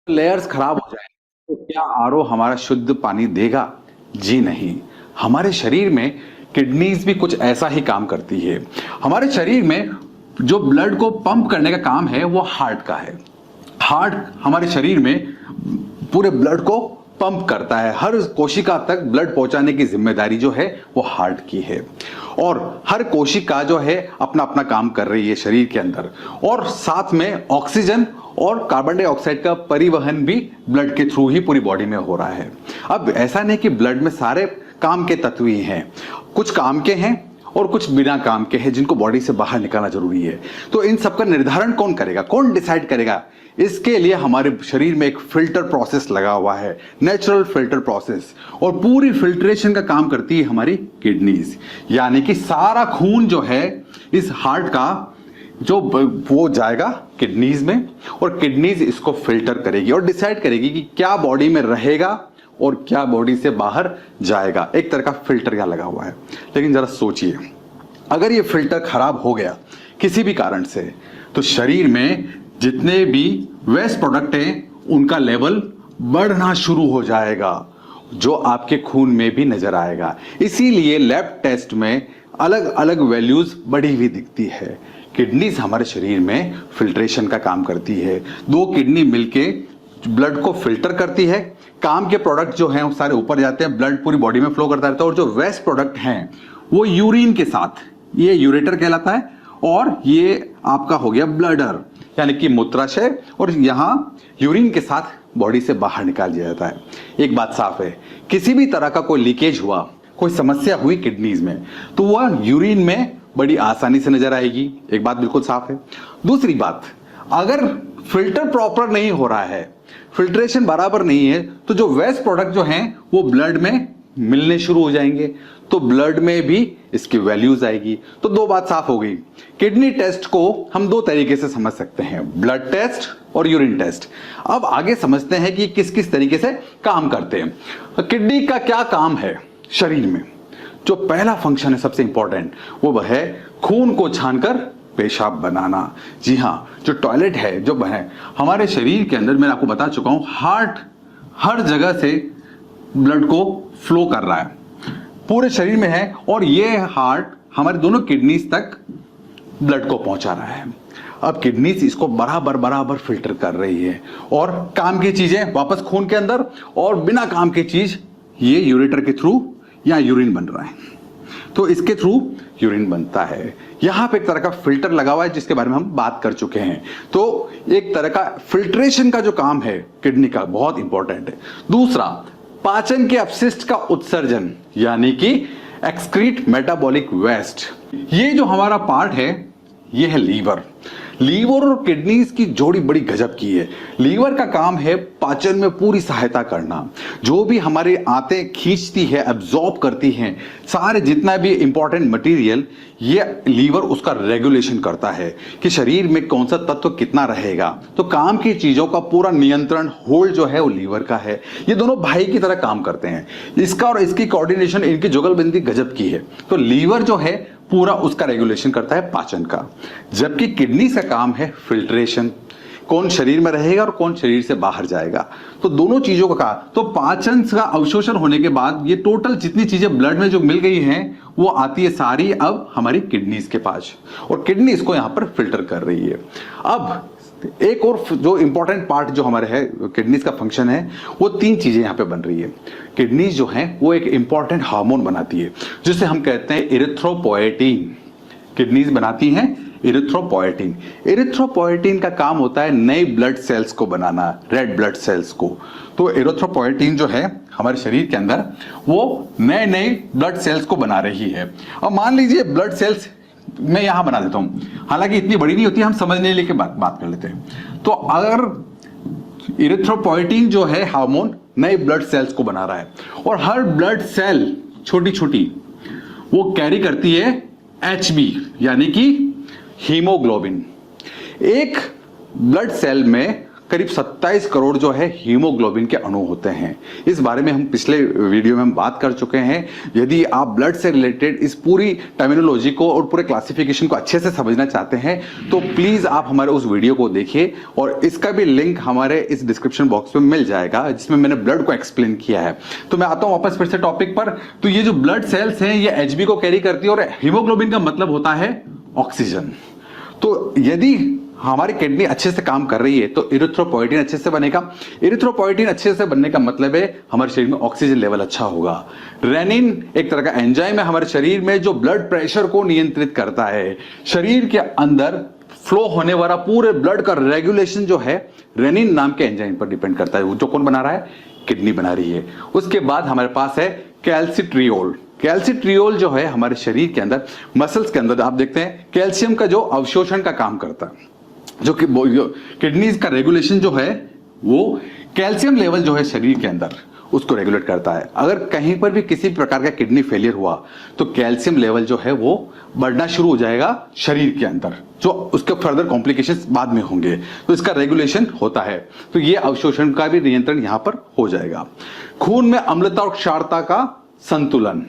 Layers खराब हो जाए तो क्या आरओ हमारा शुद्ध पानी देगा? जी नहीं। हमारे शरीर में किडनीज भी कुछ ऐसा ही काम करती है। हमारे शरीर में जो ब्लड को पंप करने का काम है वो हार्ट का है। हार्ट हमारे शरीर में पूरे ब्लड को पंप करता है। हर कोशिका तक ब्लड पहुंचाने की जिम्मेदारी जो है वो हार्ट की है। और हर कोशिका जो है अपना अपना काम कर रही है शरीर के अंदर, और साथ में ऑक्सीजन और कार्बन डाइऑक्साइड का परिवहन भी ब्लड के थ्रू ही पूरी बॉडी में हो रहा है। अब ऐसा नहीं कि ब्लड में सारे काम के तत्व ही हैं, कुछ काम के हैं और कुछ बिना काम के हैं जिनको बॉडी से बाहर निकालना जरूरी है। तो इन सब का निर्धारण कौन करेगा, कौन डिसाइड करेगा? इसके लिए हमारे शरीर में एक फिल्टर प्रोसेस लगा हुआ है, नेचुरल फिल्टर प्रोसेस, और पूरी फिल्ट्रेशन का काम करती है हमारी किडनीज। यानी कि सारा खून जो है इस हार्ट का जो वो जाएगा किडनीज में, और किडनीज इसको फिल्टर करेगी और डिसाइड करेगी कि क्या बॉडी में रहेगा और क्या बॉडी से बाहर जाएगा। एक तरह का फिल्टर यहां लगा हुआ है। लेकिन जरा सोचिए, अगर ये फिल्टर खराब हो गया किसी भी कारण से, तो शरीर में जितने भी वेस्ट प्रोडक्ट हैं उनका लेवल बढ़ना शुरू हो जाएगा, जो आपके खून में भी नजर आएगा। इसीलिए लैब टेस्ट में अलग अलग वैल्यूज बढ़ी हुई दिखती है। किडनीज हमारे शरीर में फिल्ट्रेशन का काम करती है। दो किडनी मिलके ब्लड को फिल्टर करती है। काम के प्रोडक्ट जो हैं वो सारे ऊपर जाते हैं, ब्लड पूरी बॉडी में फ्लो करता रहता है, और जो वेस्ट प्रोडक्ट हैं वो यूरिन के साथ, ये यूरेटर कहलाता है, और ये आपका हो गया ब्लडर यानी कि मूत्राशय, और यहां यूरिन के साथ बॉडी से बाहर निकाल दिया जाता है। एक बात साफ है, किसी भी तरह का कोई लीकेज हुआ, कोई समस्या हुई किडनीज में, तो वह यूरिन में बड़ी आसानी से नजर आएगी। एक बात बिल्कुल साफ है। दूसरी बात, अगर फिल्टर प्रॉपर नहीं हो रहा है, फिल्ट्रेशन बराबर नहीं है, तो जो वेस्ट प्रोडक्ट जो हैं वो ब्लड में मिलने शुरू हो जाएंगे, तो ब्लड में भी इसकी वैल्यूज आएगी। तो दो बात साफ हो गई। किडनी टेस्ट को हम दो तरीके से समझ सकते हैं, ब्लड टेस्ट और यूरिन टेस्ट। अब आगे समझते हैं कि किस किस तरीके से काम करते हैं। किडनी का क्या काम है शरीर में? जो पहला फंक्शन है सबसे इंपॉर्टेंट, वो है खून को छानकर पेशाब बनाना। जी हाँ, जो टॉयलेट है, जो है हमारे शरीर के अंदर, मैं आपको बता चुका हूं, हार्ट हर जगह से ब्लड को फ्लो कर रहा है, पूरे शरीर में है, और ये हार्ट हमारे दोनों किडनीज तक ब्लड को पहुंचा रहा है। अब किडनीज इसको बराबर बराबर फिल्टर कर रही है, और काम की चीजें वापस खून के अंदर, और बिना काम की चीज ये यूरेटर के थ्रू या यूरिन बन रहा है, तो इसके थ्रू यूरिन बनता है। यहां पे एक तरह का फिल्टर लगा हुआ है जिसके बारे में हम बात कर चुके हैं। तो एक तरह का फिल्ट्रेशन का जो काम है किडनी का, बहुत इंपॉर्टेंट है। दूसरा, पाचन के अपशिष्ट का उत्सर्जन, यानी कि एक्सक्रीट मेटाबॉलिक वेस्ट। ये जो हमारा पार्ट है ये है लीवर। लीवर और किडनीज की जोड़ी बड़ी गजब की है। लीवर का काम है पाचन में पूरी सहायता करना, जो भी हमारी आंतें खींचती है, एब्जॉर्ब करती हैं, सारे जितना भी इंपॉर्टेंट मटेरियल, ये लीवर उसका रेगुलेशन करता है कि शरीर में कौन सा तत्व कितना रहेगा। तो काम की चीजों का पूरा नियंत्रण, होल्ड जो है वो लीवर का है। ये दोनों भाई की तरह काम करते हैं। इसका और इसकी कोऑर्डिनेशन, इनकी जुगलबंदी गजब की है। तो लीवर जो है पूरा उसका रेगुलेशन करता है पाचन का, जबकि किडनी का काम है फिल्ट्रेशन, कौन शरीर में रहेगा और कौन शरीर से बाहर जाएगा। तो दोनों चीजों का काम, तो पाचन का अवशोषण होने के बाद ये टोटल जितनी चीजें ब्लड में जो मिल गई हैं वो आती है सारी अब हमारी किडनीज के पास, और किडनी इसको यहां पर फिल्टर कर रही है। अब एक और जो इंपॉर्टेंट पार्ट जो हमारे है किडनीज का फंक्शन है, वो तीन चीजें यहां पे बन रही है। किडनीज जो है वो एक इंपॉर्टेंट हार्मोन बनाती है जिसे हम कहते हैं इरिथ्रोपोएटिन। किडनीज बनाती हैं इरिथ्रोपोएटिन। इरिथ्रोपोएटिन का काम होता है नए ब्लड सेल्स को बनाना, रेड ब्लड सेल्स को। तो इरिथ्रोपोएटिन जो है हमारे शरीर के अंदर वो नए नए ब्लड सेल्स को बना रही है। अब मान लीजिए ब्लड सेल्स मैं यहां बना देता हूं, हालांकि इतनी बड़ी नहीं होती, हम समझने लेके बात कर लेते हैं। तो अगर इरिथ्रोपोएटिन जो है हार्मोन नए ब्लड सेल्स को बना रहा है, और हर ब्लड सेल छोटी छोटी वो कैरी करती है HB यानी कि हीमोग्लोबिन। एक ब्लड सेल में करीब 27 करोड़ जो है हीमोग्लोबिन के अणु होते हैं। इस बारे में हम पिछले वीडियो में हम बात कर चुके हैं। यदि आप ब्लड से रिलेटेड इस पूरी टर्मिनोलॉजी को और पूरे क्लासिफिकेशन को अच्छे से समझना चाहते हैं तो प्लीज आप हमारे उस वीडियो को देखिए, और इसका भी लिंक हमारे इस डिस्क्रिप्शन बॉक्स में मिल जाएगा जिसमें मैंने ब्लड को एक्सप्लेन किया है। तो मैं आता हूं वापस फिर से टॉपिक पर। तो ये जो ब्लड सेल्स हैं ये एचबी को कैरी करती है, और हीमोग्लोबिन का मतलब होता है ऑक्सीजन। तो यदि हमारी किडनी अच्छे से काम कर रही है तो इरिथ्रोपोइटिन अच्छे से बनेगा। इरिथ्रोपोइटिन अच्छे से बनने का मतलब है हमारे शरीर में ऑक्सीजन लेवल अच्छा होगा। रेनिन एक तरह का एंजाइम है हमारे शरीर में जो ब्लड प्रेशर को नियंत्रित करता है। शरीर के अंदर फ्लो होने वाला पूरे ब्लड का रेगुलेशन जो है रेनिन नाम के एंजाइम पर डिपेंड करता है, जो कौन बना रहा है, किडनी बना रही है। उसके बाद हमारे पास है कैल्सिट्रियोल। कैल्सिट्रियोल जो है हमारे शरीर के अंदर मसल्स के अंदर आप देखते हैं कैल्शियम का जो अवशोषण का काम करता है, जो कि किडनीज का रेगुलेशन जो है वो कैल्शियम लेवल जो है शरीर के अंदर उसको रेगुलेट करता है। अगर कहीं पर भी किसी प्रकार का किडनी फेलियर हुआ तो कैल्शियम लेवल जो है वो बढ़ना शुरू हो जाएगा शरीर के अंदर, जो उसके फर्दर कॉम्प्लिकेशंस बाद में होंगे। तो इसका रेगुलेशन होता है, तो ये अवशोषण का भी नियंत्रण यहां पर हो जाएगा। खून में अम्लता और क्षारता का संतुलन।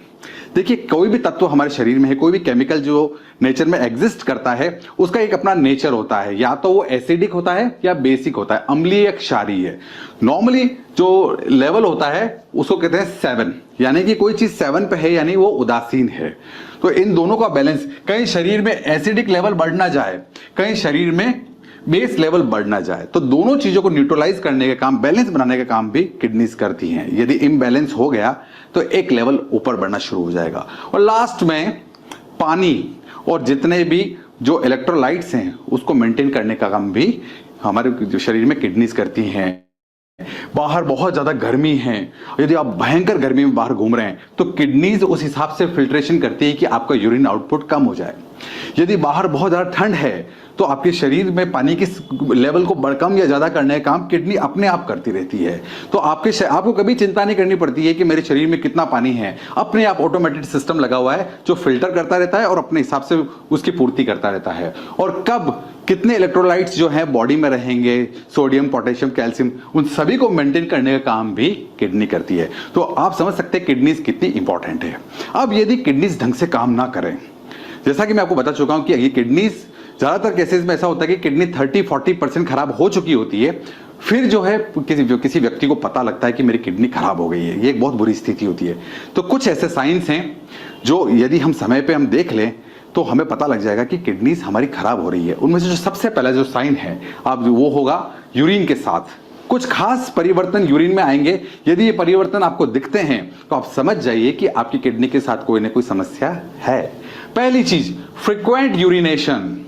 देखिए कोई भी तत्व हमारे शरीर में है, कोई भी केमिकल जो नेचर में एग्जिस्ट करता है उसका एक अपना नेचर होता है, या तो वो एसिडिक होता है या बेसिक होता है, अम्लीय या क्षारीय। नॉर्मली जो लेवल होता है उसको कहते हैं 7, यानी कि कोई चीज 7 पे है यानी वो उदासीन है। तो इन दोनों का बैलेंस, कहीं शरीर में एसिडिक लेवल बढ़ ना जाए, कहीं शरीर में बेस लेवल बढ़ ना जाए, तो दोनों चीजों को न्यूट्रलाइज करने का काम, बैलेंस बनाने का काम भी किडनीज करती हैं। यदि इम्बैलेंस हो गया तो एक लेवल ऊपर बढ़ना शुरू हो जाएगा। और लास्ट में पानी और जितने भी जो इलेक्ट्रोलाइट्स हैं उसको मेंटेन करने का काम भी हमारे शरीर में किडनीज करती हैं। बाहर बहुत ज्यादा गर्मी है, यदि आप भयंकर गर्मी में बाहर घूम रहे हैं तो किडनीज उस हिसाब से फिल्ट्रेशन करती है कि आपका यूरिन आउटपुट कम हो जाए। यदि बाहर बहुत ज्यादा ठंड है तो आपके शरीर में पानी की लेवल को कम या ज्यादा करने का काम किडनी अपने आप करती रहती है। तो आपको कभी चिंता नहीं करनी पड़ती है कि मेरे शरीर में कितना पानी है, अपने आप ऑटोमेटिक सिस्टम लगा हुआ है जो फिल्टर करता रहता है और अपने हिसाब से उसकी पूर्ति करता रहता है। और कब कितने इलेक्ट्रोलाइट्स जो है बॉडी में रहेंगे, सोडियम, पोटेशियम, कैल्शियम, उन सभी को मेंटेन करने का काम भी किडनी करती है। तो आप समझ सकते हैं किडनीज कितनी इंपॉर्टेंट है। अब यदि किडनीज ढंग से काम ना करें, जैसा कि मैं आपको बता चुका हूं कि ये किडनीज ज्यादातर केसेस में ऐसा होता है कि किडनी 30-40% खराब हो चुकी होती है, फिर जो है किसी व्यक्ति को पता लगता है कि मेरी किडनी खराब हो गई है। ये एक बहुत बुरी स्थिति होती है। तो कुछ ऐसे साइंस हैं जो यदि हम समय पे हम देख लें तो हमें पता लग जाएगा कि किडनीज हमारी खराब हो रही है। उनमें से जो सबसे पहला जो साइन है आप वो होगा यूरिन के साथ कुछ खास परिवर्तन यूरिन में आएंगे। यदि ये परिवर्तन आपको दिखते हैं तो आप समझ जाइए कि आपकी किडनी के साथ कोई ना कोई समस्या है। पहली चीज, फ्रीक्वेंट यूरिनेशन,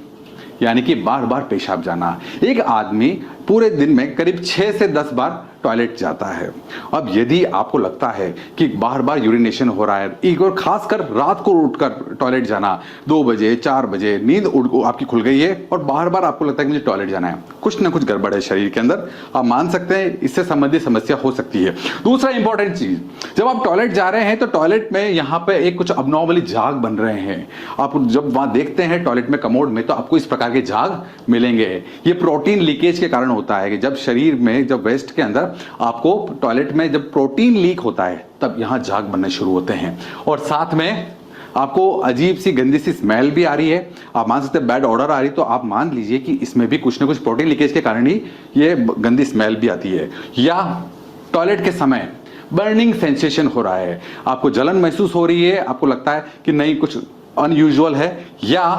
यानी कि बार बार पेशाब जाना। एक आदमी पूरे दिन में करीब 6 से 10 बार टॉयलेट जाता है। अब यदि आपको लगता है कि बार बार यूरिनेशन हो रहा है, एक और खासकर रात को उठकर टॉयलेट जाना, 2 बजे 4 बजे नींद आपकी खुल गई है और बार बार आपको लगता है कि मुझे टॉयलेट जाना है, कुछ ना कुछ गड़बड़ है शरीर के अंदर, आप मान सकते हैं इससे संबंधित समस्या हो सकती है। दूसरा इंपॉर्टेंट चीज, जब आप टॉयलेट जा रहे हैं तो टॉयलेट में यहाँ पे एक कुछ अबनॉर्मली झाग बन रहे हैं। आप जब वहां देखते हैं टॉयलेट में कमोड में तो आपको इस प्रकार के झाग मिलेंगे। ये प्रोटीन लीकेज के कारण होता है कि जब शरीर में, जब वेस्ट के अंदर आपको टॉयलेट में जब प्रोटीन लीक होता है तब यहां झाग बनने शुरू होते हैं। और साथ में आपको अजीब सी गंदी सी स्मेल भी आ रही है, आप मान सकते हैं बैड ऑर्डर आ रही, तो आप मान लीजिए कि इसमें भी कुछ ना कुछ प्रोटीन लीकेज के कारण ही ये गंदी स्मेल भी आती है। या टॉयलेट के समय बर्निंग सेंसेशन हो रहा है, आपको जलन महसूस हो रही है, आपको लगता है कि नहीं कुछ अनयूजुअल है। या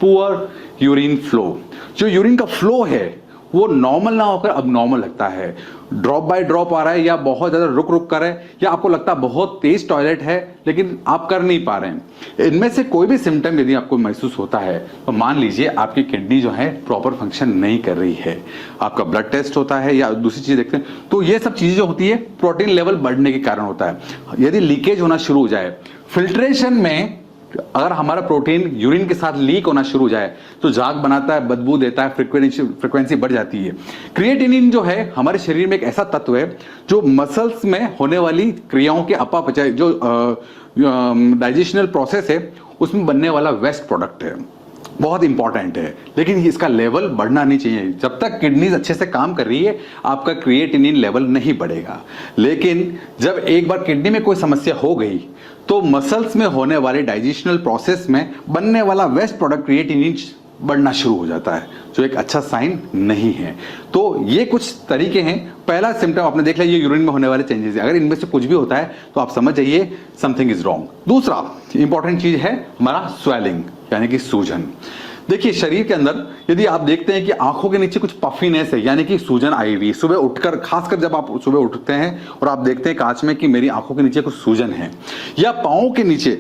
पुअर यूरिन फ्लो, जो यूरिन का फ्लो है वो नॉर्मल ना होकर अब नॉर्मल लगता है, ड्रॉप बाय ड्रॉप आ रहा है, या बहुत ज्यादा रुक रुक कर है, या आपको लगता है बहुत तेज टॉयलेट है लेकिन आप कर नहीं पा रहे हैं। इनमें से कोई भी सिम्टम यदि आपको महसूस होता है तो मान लीजिए आपकी किडनी जो है प्रॉपर फंक्शन नहीं कर रही है। आपका ब्लड टेस्ट होता है या दूसरी चीज देखते हैं तो ये सब चीजें जो होती है प्रोटीन लेवल बढ़ने के कारण होता है। यदि लीकेज होना शुरू हो जाए, फिल्ट्रेशन में अगर हमारा प्रोटीन यूरिन के साथ लीक होना शुरू हो जाए तो झाग बनाता है, बदबू देता है, फ्रीक्वेंसी बढ़ जाती है। क्रिएटिनिन जो है हमारे शरीर में एक ऐसा तत्व है जो मसल्स में होने वाली क्रियाओं के अपापचय, जो डाइजेशनल प्रोसेस है उसमें बनने वाला वेस्ट प्रोडक्ट है। बहुत इंपॉर्टेंट है, लेकिन इसका लेवल बढ़ना नहीं चाहिए। जब तक किडनीज अच्छे से काम कर रही है आपका क्रिएटिनिन लेवल नहीं बढ़ेगा। लेकिन जब एक बार किडनी में कोई समस्या हो गई तो मसल्स में होने वाले डाइजेशनल प्रोसेस में बनने वाला वेस्ट प्रोडक्ट क्रिएटिनिन बढ़ना शुरू हो जाता है, जो एक अच्छा साइन नहीं है। तो ये कुछ तरीके हैं। पहला सिम्टम आपने देख लिया, ये यूरिन में होने वाले चेंजेस है। अगर इनमें से कुछ भी होता है तो आप समझ जाइए समथिंग इज रॉन्ग। दूसरा इंपॉर्टेंट चीज है हमारा स्वेलिंग, यानी कि सूजन। देखिए शरीर के अंदर यदि आप देखते हैं कि आंखों के नीचे कुछ पफीनेस है, यानी कि सूजन आई हुई, सुबह उठकर, खासकर जब आप सुबह उठते हैं और आप देखते हैं कांच में कि मेरी आंखों के नीचे कुछ सूजन है, या पाँव के नीचे,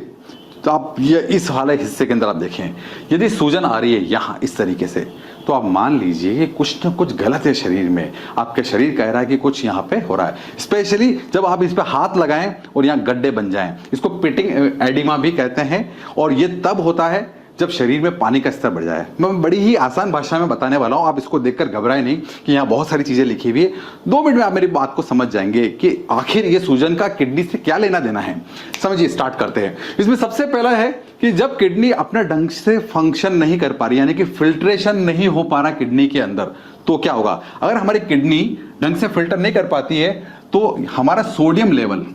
तो आप ये इस वाले हिस्से के अंदर आप देखें यदि सूजन आ रही है यहाँ इस तरीके से, तो आप मान लीजिए कि कुछ ना कुछ गलत है शरीर में। आपके शरीर कह रहा है कि कुछ यहाँ पे हो रहा है। स्पेशली जब आप इस पे हाथ लगाएं और यहाँ गड्ढे बन जाएं, इसको पिटिंग एडिमा भी कहते हैं, और ये तब होता है जब शरीर में पानी का स्तर बढ़ जाए। मैं बड़ी ही आसान भाषा में बताने वाला हूं, आप इसको देखकर घबराए नहीं कि यहाँ बहुत सारी चीजें लिखी हुई है। 2 मिनट में आप मेरी बात को समझ जाएंगे कि आखिर ये सूजन का किडनी से क्या लेना देना है। समझिए, स्टार्ट करते हैं। इसमें सबसे पहला है कि जब किडनी अपना ढंग से फंक्शन नहीं कर पा रही, यानी कि फिल्ट्रेशन नहीं हो पा रहा किडनी के अंदर, तो क्या होगा? अगर हमारी किडनी ढंग से फिल्टर नहीं कर पाती है तो हमारा सोडियम लेवल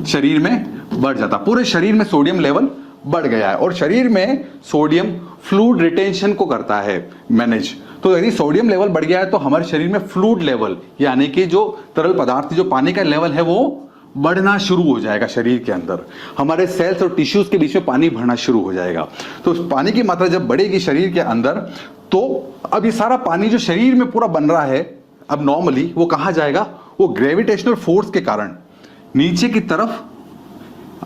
शरीर में बढ़ जाता, पूरे शरीर में सोडियम लेवल बढ़ गया है, और शरीर में सोडियम फ्लूइड रिटेंशन को करता है मैनेज। तो यदि सोडियम लेवल बढ़ गया है तो हमारे शरीर में फ्लूइड लेवल, यानी कि जो तरल पदार्थ, जो पानी का लेवल है, वो बढ़ना शुरू हो जाएगा शरीर के अंदर। हमारे सेल्स और टिश्यूज के बीच में पानी भरना शुरू हो जाएगा। तो पानी की मात्रा जब बढ़ेगी शरीर के अंदर, तो अब ये सारा पानी जो शरीर में पूरा बन रहा है अब नॉर्मली, वो कहाँ जाएगा? वो ग्रेविटेशनल फोर्स के कारण नीचे की तरफ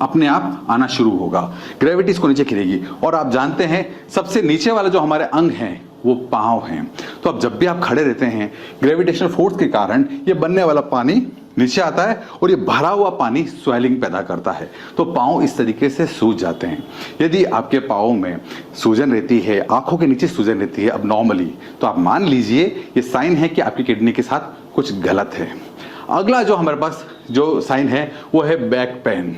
अपने आप आना शुरू होगा। ग्रेविटी इसको नीचे खींचेगी, और आप जानते हैं सबसे नीचे वाला जो हमारे अंग हैं वो पांव हैं। तो अब जब भी आप खड़े रहते हैं, ग्रेविटेशनल फोर्स के कारण ये बनने वाला पानी नीचे आता है, और ये भरा हुआ पानी स्वेलिंग पैदा करता है। तो पांव इस तरीके से सूज जाते हैं। यदि आपके पाँव में सूजन रहती है, आंखों के नीचे सूजन रहती है अब नॉर्मली, तो आप मान लीजिए ये साइन है कि आपकी किडनी के साथ कुछ गलत है। अगला जो हमारे पास जो साइन है वो है बैक पेन।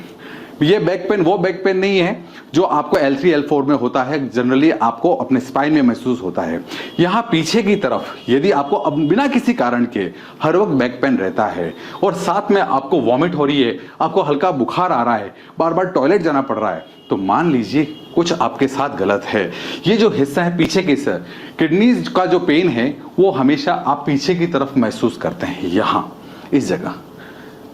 ये बैक पेन वो बैक पेन नहीं है जो आपको L3 L4 में होता है, जनरली आपको अपने स्पाइन में महसूस होता है। यहाँ पीछे की तरफ यदि आपको अब बिना किसी कारण के हर वक्त बैक पेन रहता है, और साथ में आपको वॉमिट हो रही है, आपको हल्का बुखार आ रहा है, बार बार टॉयलेट जाना पड़ रहा है, तो मान लीजिए कुछ आपके साथ गलत है। ये जो हिस्सा है पीछे के हिस्सा, किडनीज का जो पेन है वो हमेशा आप पीछे की तरफ महसूस करते हैं, यहाँ इस जगह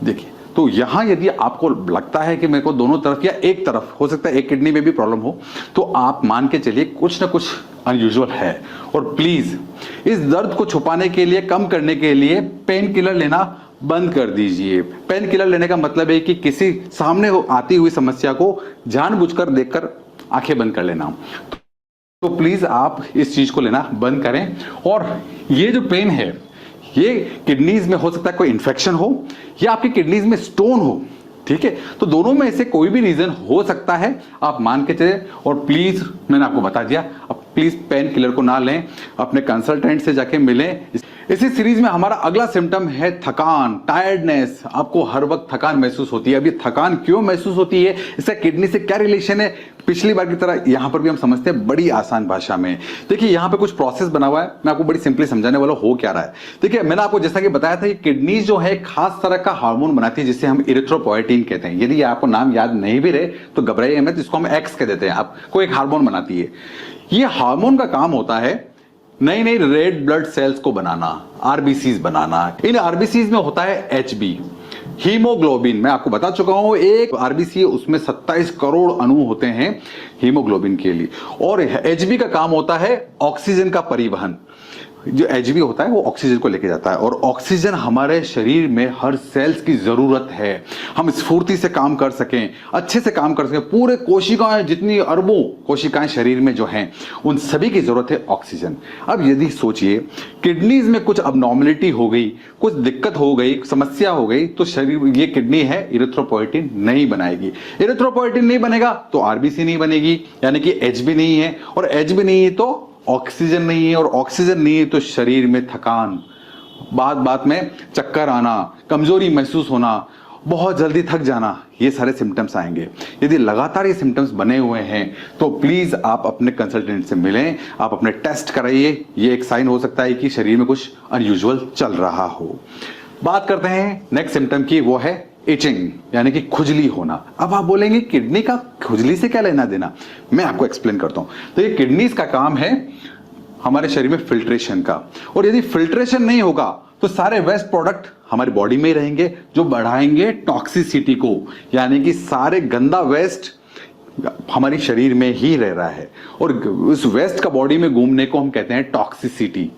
देखिए। तो यहां यदि आपको लगता है कि मेरे को दोनों तरफ या एक तरफ, हो सकता है एक किडनी में भी प्रॉब्लम हो, तो आप मान के चलिए कुछ ना कुछ अनयूजुअल है। और प्लीज इस दर्द को छुपाने के लिए, कम करने के लिए पेन किलर लेना बंद कर दीजिए। पेन किलर लेने का मतलब है कि किसी सामने आती हुई समस्या को जानबूझकर देखकर आंखें बंद कर लेना। तो प्लीज आप इस चीज को लेना बंद करें। और ये जो पेन है ये किडनीज में हो सकता है कोई इन्फेक्शन हो, या आपकी किडनीज में स्टोन हो, ठीक है? तो दोनों में से कोई भी रीजन हो सकता है, आप मान के चले। और प्लीज मैंने आपको बता दिया, अब प्लीज पेन किलर को ना लें, अपने कंसल्टेंट से जाके मिलें। इसी सीरीज में हमारा अगला सिम्टम है थकान, टायर्डनेस। आपको हर वक्त थकान महसूस होती है। अब ये थकान क्यों महसूस होती है, इसका किडनी से क्या रिलेशन है? पिछली बार की तरह यहां पर भी हम समझते हैं बड़ी आसान भाषा में। देखिए यहां पे कुछ प्रोसेस बना हुआ है, मैं आपको बड़ी सिंपली समझाने वाला हो क्या रहा है। देखिए मैंने आपको जैसा कि बताया था कि किडनी जो है खास तरह का हार्मोन बनाती है जिसे हम इरिथ्रोपोएटिन कहते हैं। यदि आपको नाम याद नहीं भी रहे तो घबराइए मत, इसको हम एक्स कह देते हैं। आपको एक हार्मोन बनाती है। ये हार्मोन का काम होता है नई नई रेड ब्लड सेल्स को बनाना, आरबीसीज बनाना। इन आरबीसीज में होता है एचबी, हीमोग्लोबिन। मैं आपको बता चुका हूं एक आरबीसी उसमें 27 करोड़ अणु होते हैं हीमोग्लोबिन के लिए। और एचबी का काम होता है ऑक्सीजन का परिवहन। जो एचबी होता है वो ऑक्सीजन को लेके जाता है, और ऑक्सीजन हमारे शरीर में हर सेल्स की जरूरत है। हम स्फूर्ति से काम कर सकें, अच्छे से काम कर सकें। पूरे कोशिकाएं, जितनी अरबों कोशिकाएं शरीर में जो हैं, उन सभी की जरूरत है ऑक्सीजन। अब यदि सोचिए किडनीज में कुछ अबनॉर्मलिटी हो गई, कुछ दिक्कत हो गई, समस्या हो गई, तो शरीर, ये किडनी है, इरिथ्रोपोएटिन नहीं बनाएगी। इरिथ्रोपोएटिन नहीं बनेगा तो आरबीसी नहीं बनेगी, यानी कि एचबी नहीं है, और एचबी नहीं है तो ऑक्सीजन नहीं है, और ऑक्सीजन नहीं है तो शरीर में थकान, बात बात में चक्कर आना, कमजोरी महसूस होना, बहुत जल्दी थक जाना, ये सारे सिम्टम्स आएंगे। यदि लगातार ये सिम्टम्स बने हुए हैं तो प्लीज आप अपने कंसल्टेंट से मिलें, आप अपने टेस्ट कराइए। ये एक साइन हो सकता है कि शरीर में कुछ अनयूजुअल चल रहा हो। बात करते हैं नेक्स्ट सिम्टम की, वो है इचिंग, यानी कि खुजली होना। अब आप बोलेंगे किडनी का खुजली से क्या लेना देना, मैं आपको एक्सप्लेन करता हूं। तो ये किडनीज का काम है हमारे शरीर में फिल्ट्रेशन का, और यदि फिल्ट्रेशन नहीं होगा तो सारे वेस्ट प्रोडक्ट हमारी बॉडी में ही रहेंगे जो बढ़ाएंगे टॉक्सिसिटी को, यानी कि सारे गंदा वेस्ट हमारी शरीर में ही रह रहा है, और उस वेस्ट का बॉडी में घूमने को हम कहते हैं टॉक्सिसिटी।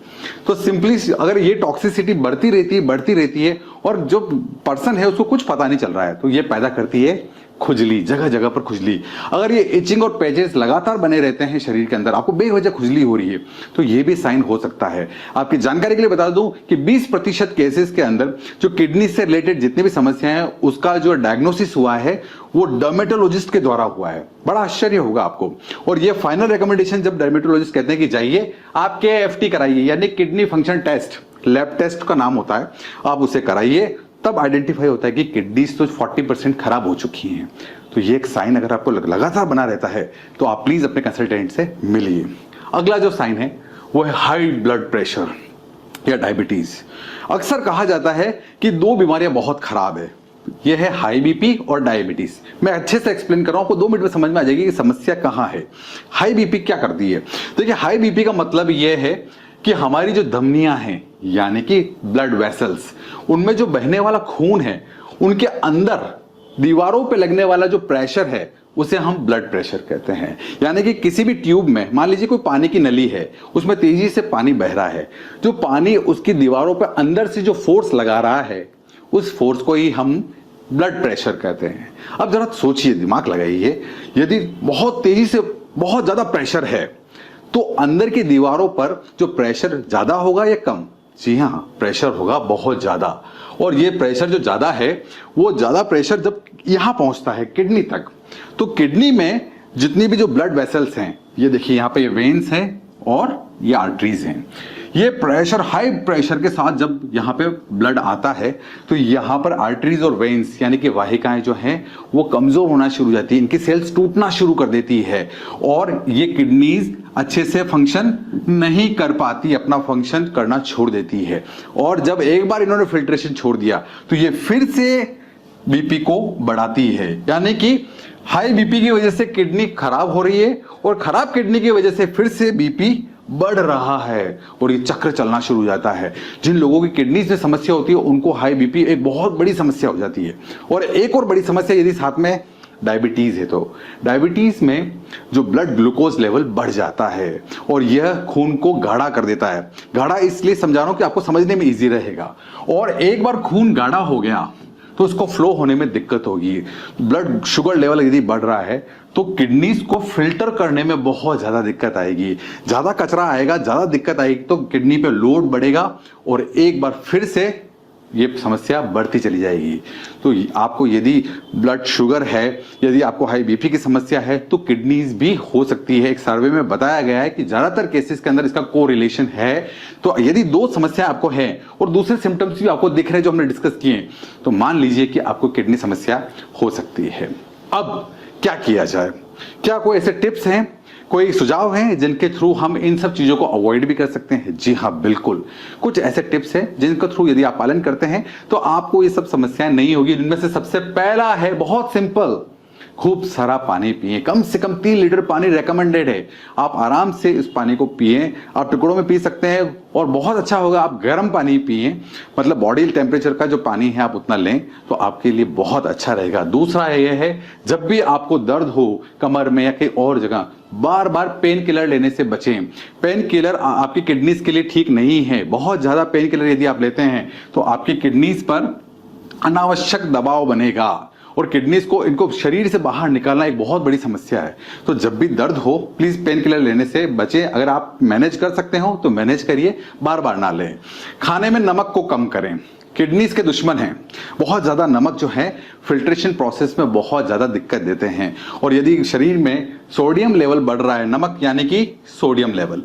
तो सिंपली अगर ये टॉक्सिसिटी बढ़ती रहती है और जो पर्सन है उसको कुछ पता नहीं चल रहा है, तो ये पैदा करती है खुजली, जगह जगह पर खुजली। अगर ये इचिंग और पैचेस लगातार बने रहते हैं शरीर के अंदर, आपको बेवजह खुजली हो रही है, तो ये भी साइन हो सकता है। आपकी जानकारी के लिए बता दूं कि 20% केसेस के अंदर जो किडनी से रिलेटेड जितनी भी समस्याएं हैं उसका जो डायग्नोसिस हुआ है वो डर्मेटोलॉजिस्ट के द्वारा हुआ है। बड़ा आश्चर्य होगा आपको। और ये फाइनल रिकमेंडेशन जब डर्मेटोलॉजिस्ट कहते हैं कि जाइए आप KFT कराइए, यानी kidney function test, lab test का नाम होता है, आप उसे कराइए, तब आइडेंटिफाई होता है कि किडनीज तो 40% खराब हो चुकी हैं। तो ये एक साइन अगर आपको लगातार बना रहता है तो आप प्लीज अपने कंसल्टेंट से मिलिए। अगला जो साइन है वो है हाई ब्लड प्रेशर या डायबिटीज। अक्सर कहा जाता है कि दो बीमारियां बहुत खराब है, ये है हाई बीपी और डायबिटीज। मैं अच्छे से एक्सप्लेन कर रहा हूं, आपको 2 मिनट में समझ में आ जाएगी कि समस्या कहां है। हाई बीपी क्या करती है? देखिए, हाई बीपी का मतलब यह है कि हमारी जो धमनियां हैं, यानी कि ब्लड वेसल्स, उनमें जो बहने वाला खून है, उनके अंदर दीवारों पे लगने वाला जो प्रेशर है उसे हम ब्लड प्रेशर कहते हैं। यानी कि किसी भी ट्यूब में, मान लीजिए कोई पानी की नली है, उसमें तेजी से पानी बह रहा है, जो पानी उसकी दीवारों पे अंदर से जो फोर्स लगा रहा है, उस फोर्स को ही हम ब्लड प्रेशर कहते हैं। अब जरा सोचिए, दिमाग लगाइए, यदि बहुत तेजी से बहुत ज्यादा प्रेशर है तो अंदर की दीवारों पर जो प्रेशर ज्यादा होगा या कम? जी हाँ, प्रेशर होगा बहुत ज्यादा। और ये प्रेशर जो ज्यादा है, वो ज्यादा प्रेशर जब यहां पहुंचता है किडनी तक, तो किडनी में जितनी भी जो ब्लड वेसल्स हैं, ये देखिए यहां पे ये वेन्स हैं और ये आर्टरीज हैं, ये प्रेशर, हाई प्रेशर के साथ जब यहाँ पे ब्लड आता है तो यहाँ पर आर्टरीज और वेन्स यानी कि वाहिकाएं जो हैं वो कमजोर होना शुरू हो जाती है, इनकी सेल्स टूटना शुरू कर देती है, और ये किडनीज अच्छे से फंक्शन नहीं कर पाती, अपना फंक्शन करना छोड़ देती है। और जब एक बार इन्होंने फिल्ट्रेशन छोड़ दिया तो ये फिर से बीपी को बढ़ाती है, यानी कि हाई बीपी की वजह से किडनी खराब हो रही है और खराब किडनी की वजह से फिर से बीपी बढ़ रहा है, और ये चक्र चलना शुरू हो जाता है। जिन लोगों की किडनीज में समस्या होती है उनको हाई बीपी एक बहुत बड़ी समस्या हो जाती है। और एक और बड़ी समस्या यदि साथ में डायबिटीज है, तो डायबिटीज में जो ब्लड ग्लूकोज लेवल बढ़ जाता है और यह खून को गाढ़ा कर देता है। गाढ़ा इसलिए समझा रहा हूं कि आपको समझने में इजी रहेगा। और एक बार खून गाढ़ा हो गया तो उसको फ्लो होने में दिक्कत होगी। ब्लड शुगर लेवल यदि बढ़ रहा है तो किडनीज को फिल्टर करने में बहुत ज्यादा दिक्कत आएगी, ज्यादा कचरा आएगा, ज्यादा दिक्कत आएगी, तो किडनी पे लोड बढ़ेगा और एक बार फिर से ये समस्या बढ़ती चली जाएगी। तो आपको यदि ब्लड शुगर है, यदि आपको हाई बीपी की समस्या है, तो किडनीज भी हो सकती है। एक सर्वे में बताया गया है कि ज्यादातर केसेस के अंदर इसका कोरिलेशन है। तो यदि 2 समस्या आपको है और दूसरे सिम्टम्स भी आपको दिख रहे हैं जो हमने डिस्कस किए, तो मान लीजिए कि आपको किडनी समस्या हो सकती है। अब क्या किया जाए? क्या कोई ऐसे टिप्स हैं, कोई सुझाव हैं जिनके थ्रू हम इन सब चीजों को अवॉइड भी कर सकते हैं? जी हाँ, बिल्कुल। कुछ ऐसे टिप्स हैं जिनके थ्रू यदि आप पालन करते हैं तो आपको ये सब समस्याएं नहीं होगी। जिनमें से सबसे पहला है, बहुत सिंपल, खूब सारा पानी पिए। कम से कम 3 लीटर पानी रेकमेंडेड है। आप आराम से इस पानी को पिए। आप टुकड़ों में पी सकते हैं और बहुत अच्छा होगा आप गर्म पानी पिए, मतलब बॉडी टेम्परेचर का जो पानी है आप उतना लें तो आपके लिए बहुत अच्छा रहेगा। दूसरा यह है, जब भी आपको दर्द हो कमर में या कहीं और जगह, बार बार पेन किलर लेने से बचें। पेन किलर आपकी किडनीज के लिए ठीक नहीं है। बहुत ज्यादा पेन किलर यदि आप लेते हैं तो आपकी किडनीज पर अनावश्यक दबाव बनेगा और किडनीज को, इनको शरीर से बाहर निकालना एक बहुत बड़ी समस्या है। तो जब भी दर्द हो प्लीज पेन किलर लेने से बचें। अगर आप मैनेज कर सकते हो तो मैनेज करिए, बार बार ना लें। खाने में नमक को कम करें। किडनीज के दुश्मन हैं। बहुत ज़्यादा नमक जो है फिल्ट्रेशन प्रोसेस में बहुत ज़्यादा दिक्कत देते हैं। और यदि शरीर में सोडियम लेवल बढ़ रहा है, नमक यानी कि सोडियम लेवल,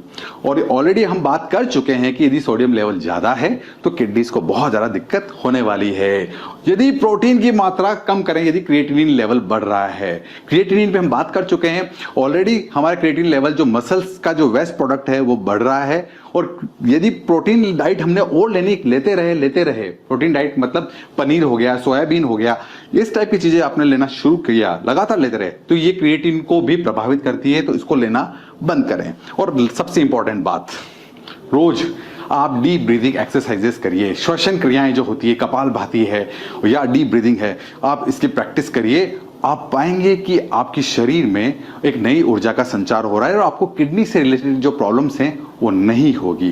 और ऑलरेडी हम बात कर चुके हैं कि यदि सोडियम लेवल ज़्यादा है तो किडनीज को बहुत ज़्यादा दिक्कत होने वाली है। यदि प्रोटीन की मात्रा कम करें, यदि क्रिएटिनिन लेवल बढ़ रहा है, क्रिएटिनिन पे हम बात कर चुके हैं ऑलरेडी, हमारा क्रिएटिनिन लेवल जो मसल्स का जो वेस्ट प्रोडक्ट है वो बढ़ रहा है। और यदि प्रोटीन डाइट हमने और लेते रहे, प्रोटीन डाइट मतलब पनीर हो गया, सोयाबीन हो गया, इस टाइप की चीजें आपने लेना शुरू किया, लगातार लेते रहे, तो ये क्रिएटिन को भी प्रभावित करती है, तो इसको लेना बंद करें। और सबसे इंपॉर्टेंट बात, रोज आप डीप ब्रीदिंग एक्सरसाइजेस करिए। श्वसन क्रियाएं जो होती है, कपालभाति है या डीप ब्रीदिंग है, आप इसकी प्रैक्टिस करिए। आप पाएंगे कि आपकी शरीर में एक नई ऊर्जा का संचार हो रहा है और आपको किडनी से रिलेटेड जो प्रॉब्लम्स हैं वो नहीं होगी।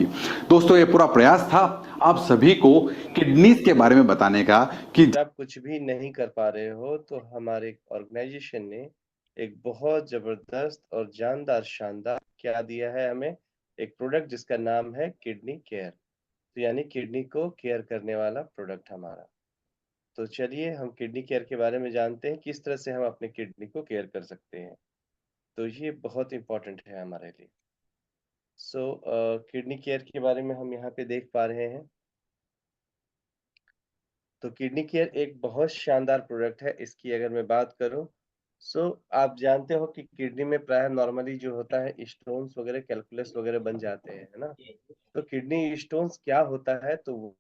दोस्तों, ये पूरा प्रयास था आप सभी को किडनीज के बारे में बताने का कि अगर आप कुछ भी नहीं कर पा रहे हो तो हमारे ऑर्गेनाइजेशन ने एक बहुत जबरदस्त और जानदार शानदार क्या दिया है हमें, एक प्रोडक्ट जिसका नाम है किडनी केयर। तो यानी किडनी को केयर करने वाला प्रोडक्ट हमारा। तो चलिए हम किडनी केयर के बारे में जानते हैं, किस तरह से हम अपने किडनी को केयर कर सकते हैं। तो ये बहुत इम्पोर्टेंट है हमारे लिए। किडनी केयर के बारे में हम यहाँ पे देख पा रहे हैं। तो किडनी केयर एक बहुत शानदार प्रोडक्ट है। इसकी अगर मैं बात करूँ, आप जानते हो कि किडनी में प्राय नॉर्मली जो होता है स्टोन्स वगैरह, कैलकुलस वगैरह बन जाते हैं, है ना? तो किडनी स्टोन्स क्या होता है? तो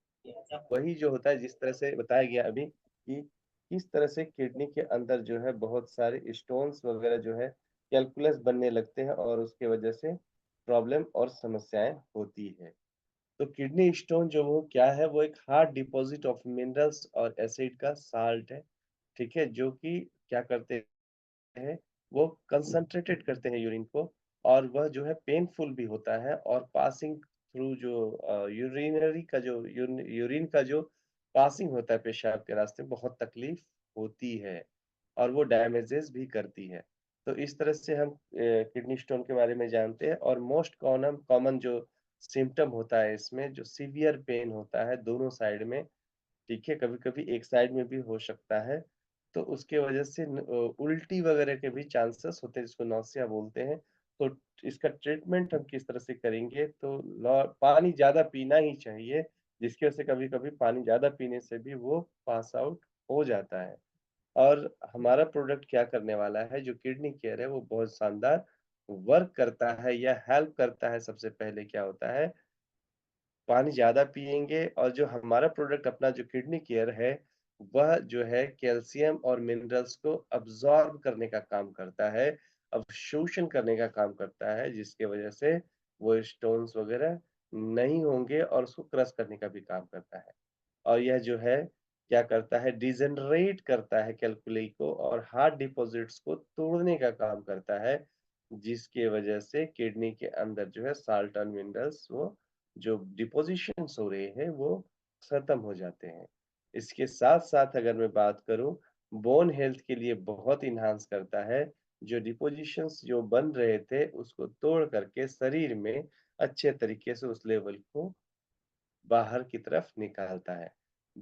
वही जो होता है, जिस तरह से बताया गया अभी कि किस तरह से किडनी के अंदर जो है बहुत सारे स्टोन्स वगैरह जो है कैलकुलस बनने लगते हैं और उसके वजह से प्रॉब्लम और समस्याएँ होती है। तो किडनी स्टोन जो वो क्या है, वो एक हार्ड डिपॉजिट ऑफ मिनरल्स और एसिड का साल्ट है, ठीक है? जो कि क्या करते हैं, वो कंसंट्रेटेड करते हैं यूरिन को, और वह जो है पेनफुल भी होता है, और पासिंग थ्रू जो यूरिनरी का जो यूरिन का जो पासिंग होता है पेशाब के रास्ते, बहुत तकलीफ होती है और वो डैमेजेस भी करती है। तो इस तरह से हम किडनी स्टोन के बारे में जानते हैं। और मोस्ट कॉमन कॉमन जो सिम्पटम होता है इसमें, जो सीवियर पेन होता है दोनों साइड में, ठीक है? कभी-कभी एक साइड में भी हो सकता है। तो उसके वजह से उल्टी वगैरह के भी चांसेस होते हैं, जिसको नौसिया बोलते हैं। तो इसका ट्रीटमेंट हम किस तरह से करेंगे, तो लौ पानी ज़्यादा पीना ही चाहिए, जिसकी वजह से कभी-कभी पानी ज़्यादा पीने से भी वो पास आउट हो जाता है। और हमारा प्रोडक्ट क्या करने वाला है, जो किडनी केयर है, वो बहुत शानदार वर्क करता है या हेल्प करता है। सबसे पहले क्या होता है, पानी ज़्यादा पिएँगे, और जो हमारा प्रोडक्ट अपना जो किडनी केयर है, वह जो है कैल्शियम और मिनरल्स को अब्ज़ॉर्ब करने का काम करता है, अवशोषण करने का काम करता है, जिसकी वजह से वो स्टोन्स वग़ैरह नहीं होंगे, और उसको क्रश करने का भी काम करता है। और यह जो है क्या करता है, डिजेनरेट करता है कैल्कुली को, और हार्ट डिपॉज़िट्स को तोड़ने का काम करता है, जिसकी वजह से किडनी के अंदर जो है साल्ट और मिनरल्स, वो जो डिपोज़िशंस हो रहे हैं वो खत्म हो जाते हैं। इसके साथ-साथ अगर मैं बात करूँ, बोन हेल्थ के लिए बहुत एनहांस करता है, जो डिपोज़िशंस जो बन रहे थे उसको तोड़ करके शरीर में अच्छे तरीके से उस लेवल को बाहर की तरफ निकालता है।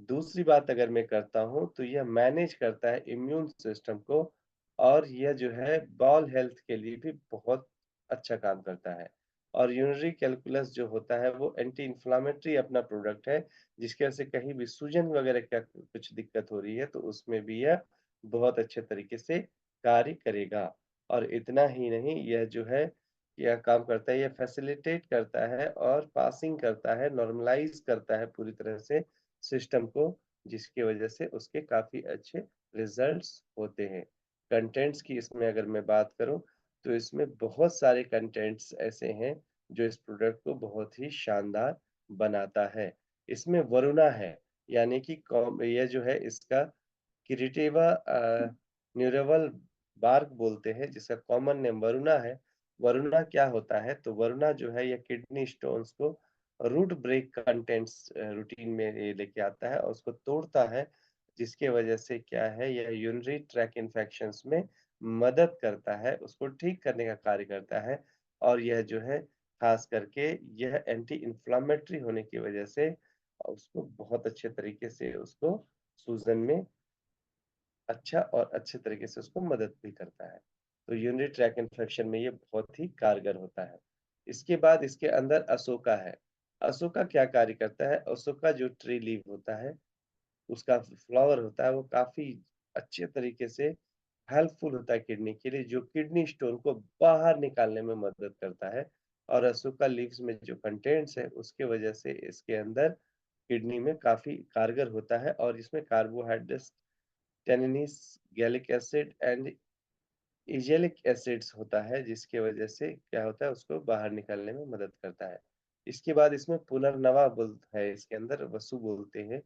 दूसरी बात अगर मैं करता हूँ, तो यह मैनेज करता है इम्यून सिस्टम को, और यह जो है बॉल हेल्थ के लिए भी बहुत अच्छा काम करता है। और यूरिनरी कैलकुलस जो होता है, वो एंटी इन्फ्लेमेटरी अपना प्रोडक्ट है, जिसकी वजह से कहीं भी सूजन वगैरह का कुछ दिक्कत हो रही है, तो उसमें भी यह बहुत अच्छे तरीके से कार्य करेगा। और इतना ही नहीं, यह जो है यह काम करता है, ये फैसिलिटेट करता है और पासिंग करता है, नॉर्मलाइज़ करता है पूरी तरह से सिस्टम को, जिसकी वजह से उसके काफ़ी अच्छे रिज़ल्ट्स होते हैं। कंटेंट्स की इसमें अगर मैं बात करूँ, तो इसमें बहुत सारे कंटेंट्स ऐसे हैं, जो इस प्रोडक्ट को बहुत ही शानदार बनाता है। इसमें वरुणा है, यानी कि कॉम ये जो है इसका किरीटेवा न्यूरेबल बार्क बोलते हैं, जिसका कॉमन नेम वरुणा है। वरुणा क्या होता है, तो वरुणा जो है ये किडनी स्टोन्स को रूट ब्रेक कंटेंट्स रूटीन में ये लेके आता है और उसको तोड़ता है, जिसके वजह से क्या है, यह यूरिनरी ट्रैक इन्फेक्शंस में मदद करता है, उसको ठीक करने का कार्य करता है। और यह जो है खास करके यह एंटी इन्फ्लेमेटरी होने की वजह से और उसको बहुत अच्छे तरीके से उसको सूजन में अच्छा और अच्छे तरीके से उसको मदद भी करता है। तो यूरिनरी ट्रैक्ट इन्फेक्शन में ये बहुत ही कारगर होता है। इसके बाद इसके अंदर अशोका है। अशोका क्या कार्य करता है? अशोका जो ट्री लीफ होता है, उसका फ्लावर होता है, वो काफ़ी अच्छे तरीके से हेल्पफुल होता है किडनी के लिए, जो किडनी स्टोन को बाहर निकालने में मदद करता है। और अशोका लीव्स में जो कंटेंट्स है, उसके वजह से इसके अंदर किडनी में काफ़ी कारगर होता है और इसमें carbohydrates, tannins, gallic acid and इजेलिक एसिड्स होता है, जिसकी वजह से क्या होता है, उसको बाहर निकालने में मदद करता है। इसके बाद इसमें पुनर्नवा बोल है, इसके अंदर वसु बोलते हैं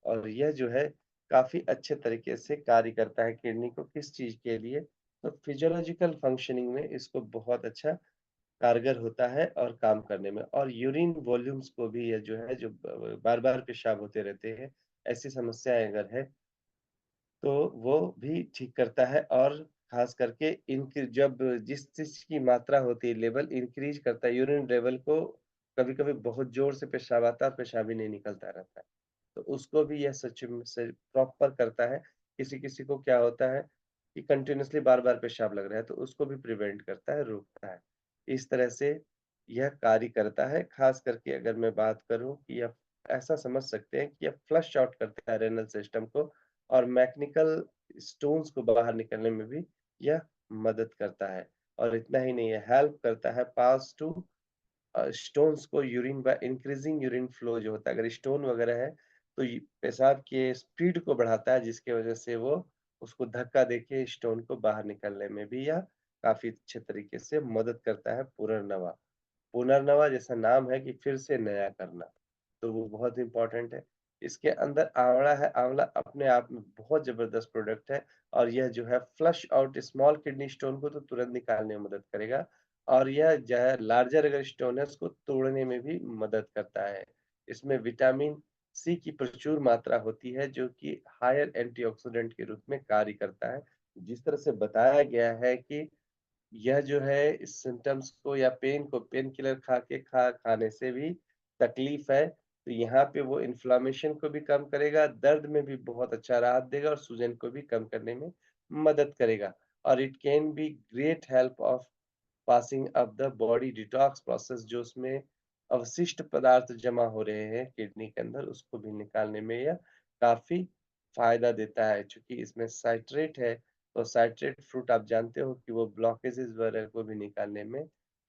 और यह जो है काफ़ी अच्छे तरीके से कार्य करता है किडनी को किस चीज़ के लिए, तो फिजियोलॉजिकल फंक्शनिंग में इसको बहुत अच्छा कारगर होता है और काम करने में। और यूरिन वॉल्यूम्स को भी ये जो है, जो ब बार-बार पेशाब होते रहते हैं, ऐसी समस्याएँ अगर है तो वो भी ठीक करता है और ख़ास करके इनकी जब जिस चीज़ की मात्रा होती है, लेवल इंक्रीज़ करता है, यूरिन लेवल को कभी-कभी बहुत ज़ोर से पेशाब आता है और पेशाब ही नहीं निकलता रहता है। तो उसको भी यह सच में से प्रॉपर करता है। किसी-किसी को क्या होता है कि कंटीन्यूअसली बार-बार पेशाब लग रहा है, तो उसको भी प्रिवेंट करता है, रोकता है। इस तरह से यह कार्य करता है, ख़ास करके अगर मैं बात करूँ कि यह ऐसा समझ सकते हैं कि यह फ्लश आउट करता है रेनल सिस्टम को और मैकेनिकल स्टोन्स को बाहर निकलने में भी यह मदद करता है। और इतना ही नहीं है, हेल्प करता है पास टू स्टोन्स को urine by increasing urine flow जो होता है, अगर स्टोन वगैरह है, तो ये पेशाब के स्पीड को बढ़ाता है, जिसकी वजह से वो उसको धक्का देके स्टोन को बाहर निकलने में भी यह काफ़ी अच्छे तरीके से मदद करता है पुनर्नवा। पुनर्नवा जैसा नाम है कि फिर से नया करना, तो वो बहुत इम्पोर्टेंट है। इसके अंदर आंवला है, आंवला अपने आप में बहुत ज़बरदस्त प्रोडक्ट है और यह जो है flush out small kidney stone को तो तुरंत निकालने में मदद करेगा और यह जो है लार्जर अगर स्टोन है उसको तोड़ने में भी मदद करता है। इसमें विटामिन सी की प्रचुर मात्रा होती है जो कि हायर एंटीऑक्सीडेंट के रूप में कार्य करता है। जिस तरह से बताया गया है कि यह जो है इस सिम्पटम्स को या पेन को पेन किलर खाने से भी तकलीफ है, तो यहाँ पे वो इन्फ्लेमेशन को भी कम करेगा, दर्द में भी बहुत अच्छा राहत देगा और सूजन को भी कम करने में मदद करेगा। और it can be great help of passing of the body detox process, जो उसमें अवशिष्ट पदार्थ जमा हो रहे हैं किडनी के अंदर, उसको भी निकालने में यह काफ़ी फ़ायदा देता है। चूँकि इसमें साइट्रेट है, तो साइट्रेट फ्रूट आप जानते हो कि वो ब्लॉकेजेज़ वगैरह को भी निकालने में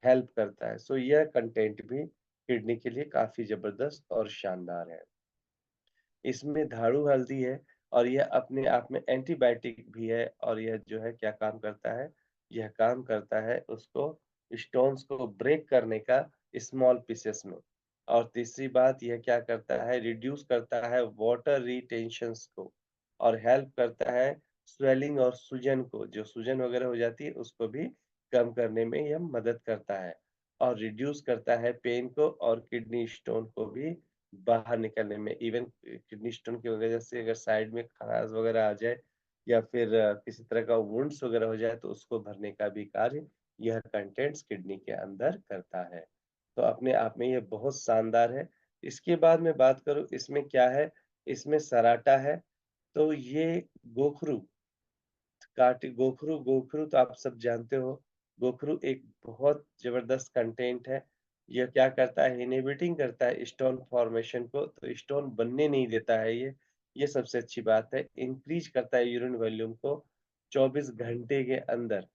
हेल्प करता है। सो यह कंटेंट भी किडनी के लिए काफ़ी ज़बरदस्त और शानदार है। इसमें धाड़ू हल्दी है और यह अपने आप में एंटीबायोटिक भी है और यह जो है क्या काम करता है, यह काम करता है उसको स्टोन्स को ब्रेक करने का स्मॉल पीसेस में। और तीसरी बात यह क्या करता है, रिड्यूस करता है वाटर रिटेंशंस को और हेल्प करता है स्वेलिंग और सूजन को, जो सूजन वगैरह हो जाती है उसको भी कम करने में यह मदद करता है। और रिड्यूस करता है पेन को और किडनी स्टोन को भी बाहर निकलने में। इवन किडनी स्टोन की वजह से अगर साइड में खराश वगैरह आ जाए या फिर किसी तरह का वुंड्स वगैरह हो जाए, तो उसको भरने का भी कार्य यह कंटेंट्स किडनी के अंदर करता है। तो अपने आप में ये बहुत शानदार है। इसके बाद मैं बात करूँ इसमें क्या है, इसमें सराटा है, तो ये गोखरू गोखरू गोखरू तो आप सब जानते हो। गोखरू एक बहुत ज़बरदस्त कंटेंट है। यह क्या करता है, इनहिबिटिंग करता है स्टोन फॉर्मेशन को, तो स्टोन बनने नहीं देता है ये। ये सबसे अच्छी बात है। इंक्रीज़ करता है यूरिन वॉल्यूम को 24 घंटे के अंदर।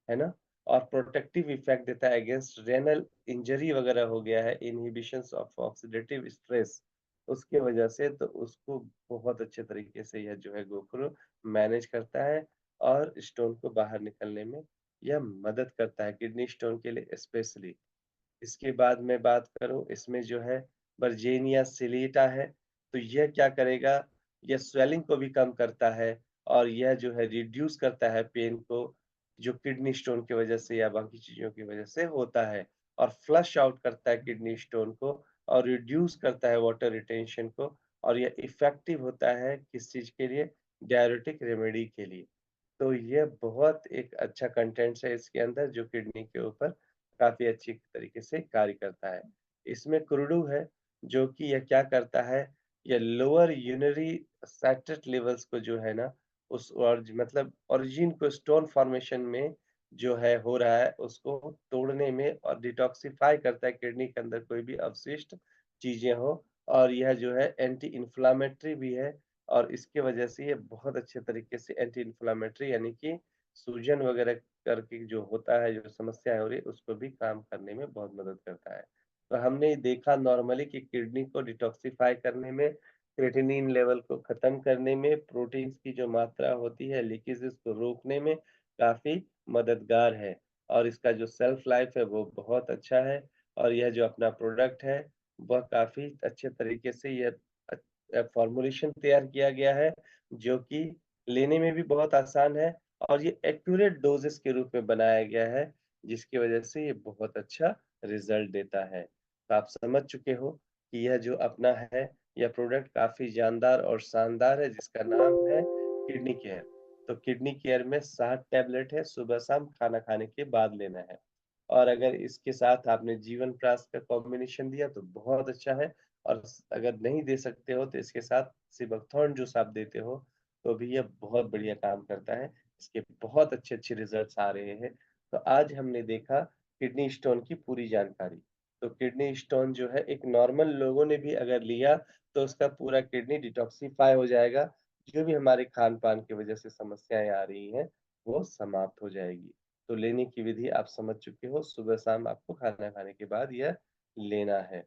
है ना? और प्रोटेक्टिव इफ़ेक्ट देता है अगेंस्ट रेनल इंजरी वगैरह हो गया है, इन्हिबिशंस ऑफ ऑक्सीडेटिव स्ट्रेस, उसके वजह से तो उसको बहुत अच्छे तरीके से यह जो है गोखरू मैनेज करता है और स्टोन को बाहर निकलने में यह मदद करता है, किडनी स्टोन के लिए स्पेशली। इसके बाद मैं बात करूँ इसमें जो है वर्जीनिया सिलीटा है, तो यह क्या करेगा, यह स्वेलिंग को भी कम करता है और यह जो है रिड्यूस करता है पेन को, जो किडनी स्टोन की वजह से या बाकी चीज़ों की वजह से होता है और फ्लश आउट करता है किडनी स्टोन को और रिड्यूस करता है वाटर रिटेंशन को और यह इफ़ेक्टिव होता है किस चीज़ के लिए? डाययूरेटिक रेमेडी के लिए। तो ये बहुत एक अच्छा कंटेंट्स है इसके अंदर जो किडनी के ऊपर काफ़ी अच्छी तरीके से कार्य करता है। इसमें कुर्डू है, जो कि यह क्या करता है, यह लोअर यूरिनरी सैचुरेट लेवल्स को जो है ना, उस और मतलब ओरिजिन को स्टोन फॉर्मेशन में जो है हो रहा है, उसको तोड़ने में और डिटॉक्सिफाई करता है किडनी के अंदर कोई भी अवशिष्ट चीज़ें हो और यह जो है एंटी इन्फ्लेमेटरी भी है और इसकी वजह से ये बहुत अच्छे तरीके से एंटी इन्फ्लेमेटरी यानी कि सूजन वगैरह करके जो होता है, जो समस्या हो रही है, उसको भी काम करने में बहुत मदद करता है। तो हमने देखा नॉर्मली कि किडनी को डिटॉक्सिफाई करने में, क्रेटिनिन लेवल को खत्म करने में, प्रोटीन्स की जो मात्रा होती है, लीकेजेस को रोकने में काफ़ी मददगार है और इसका जो शेल्फ लाइफ है, वो बहुत अच्छा है और यह जो अपना प्रोडक्ट है, वह काफ़ी अच्छे तरीके से यह फॉर्मूलेशन तैयार किया गया है, जो कि लेने में भी बहुत आसान है और ये एक्यूरेट डोज़ेस के रूप में बनाया गया है, जिसकी वजह से ये बहुत अच्छा रिज़ल्ट देता है। तो आप समझ चुके हो कि यह जो अपना है, यह प्रोडक्ट काफ़ी जानदार और शानदार है, जिसका नाम है किडनी केयर। तो किडनी केयर में 7 टैबलेट है, सुबह-शाम खाना खाने के बाद लेना है। और अगर इसके साथ आपने च्यवनप्राश का कॉम्बिनेशन दिया तो बहुत अच्छा है और अगर नहीं दे सकते हो तो इसके साथ सिबकथॉर्न जूस आप देते हो, तो भी ये बहुत बढ़िया काम करता है। इसके बहुत अच्छे-अच्छे रिज़ल्ट्स आ रहे हैं। तो आज हमने देखा किडनी स्टोन की पूरी जानकारी। तो किडनी स्टोन जो है एक नॉर्मल लोगों ने भी अगर लिया तो उसका पूरा किडनी डिटॉक्सिफाई हो जाएगा। जो भी हमारे खान-पान की वज़ह से समस्याएँ आ रही हैं, वो समाप्त हो जाएगी। तो लेने की विधि आप समझ चुके हो, सुबह-शाम आपको खाना खाने के बाद यह लेना है।